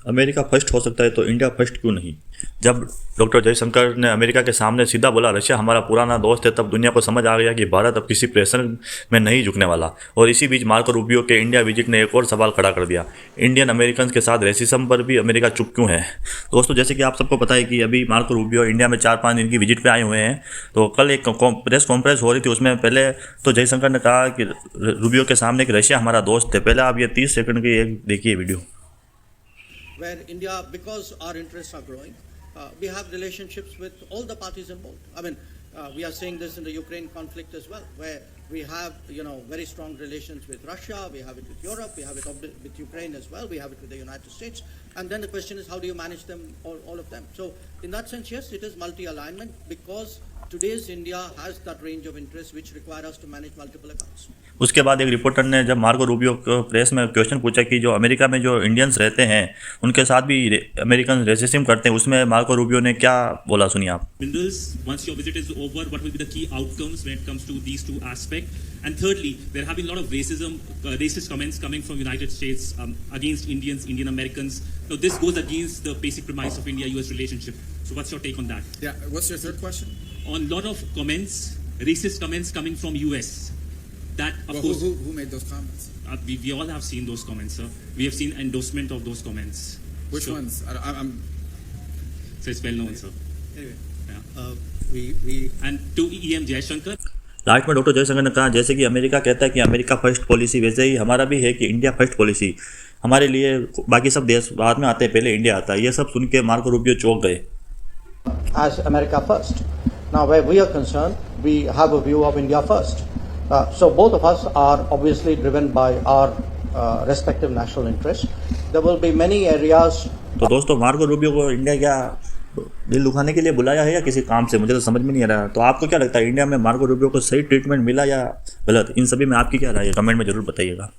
America first हो सकता है तो इंडिया फर्स्ट क्यों नहीं। जब डॉक्टर जयशंकर ने अमेरिका के सामने सीधा बोला रशिया हमारा पुराना दोस्त है, तब दुनिया को समझ आ गया कि भारत अब किसी प्रेशर में नहीं झुकने वाला। और इसी बीच मार्को रूबियो के इंडिया विजिट ने एक और सवाल खड़ा कर दिया, इंडियन अमेरिकन के साथ रेसिज्म पर भी अमेरिका चुप क्यों है। दोस्तों, जैसे कि आप सबको पता है कि अभी मार्को रूबियो इंडिया में 4-5 दिन की विजिट पे आए हुए हैं। तो कल एक प्रेस कॉन्फ्रेंस हो रही थी, उसमें पहले तो जयशंकर ने कहा कि रूबियो के सामने कि रशिया हमारा दोस्त है। पहले आप ये 30 सेकंड की एक देखिए video. Where India, because our interests are growing, we have relationships with all the parties involved. I mean, we are seeing this in the Ukraine conflict as well, where we have, very strong relations with Russia, we have it with Europe, we have it with Ukraine as well, we have it with the United States. And then the question is, how do you manage them, all of them? So, in that sense, yes, it is multi-alignment because today's India has that range of interests which require us to manage multiple accounts. उसके बाद एक reporter ने जब Marco Rubio को press में question पूछा कि जो अमेरिका में जो इंडियंस रहते हैं उनके साथ भी अमेरिकन रेसिज्म करते हैं, उसमें मार्को रूबियो ने क्या बोला, सुनिए आप। Minerals, once your visit is over, what will be the key outcomes when it comes to these two aspects? And thirdly, there have been a lot of racist comments coming from United States against Indians, Indian Americans. Now this goes against the basic premise of India-US relationship. So what's your take on that? Yeah, what's your third question? On lot of comments, racist comments coming from US. That of course, who made those comments? We all have seen those comments, sir. We have seen endorsement of those comments. Which ones? I'm So it's well known, sir. Anyway, Yeah. we And to EM Jayashankar. Last में doctor Jaishankar ने कहा जैसे कि America कहता है कि America first policy, वैसे ही हमारा भी है कि इंडिया फर्स्ट पॉलिसी। हमारे लिए बाकी सब देश बाद में आते हैं, पहले इंडिया आता है। ये सब सुन के मार्को रूबियो चौंक गए। as America first. Now, where we are concerned, we have a view of India first. So both of us are obviously driven by our respective national interests. There will be many areas. तो दोस्तों, Marco Rubio को India क्या दिल दुखाने के लिए बुलाया है या किसी काम से, मुझे तो समझ में नहीं आ रहा। तो आपको क्या लगता है, इंडिया में मार्को रूबियो को सही ट्रीटमेंट मिला या गलत? इन सभी में आपकी क्या राय है, कमेंट में जरूर बताइएगा।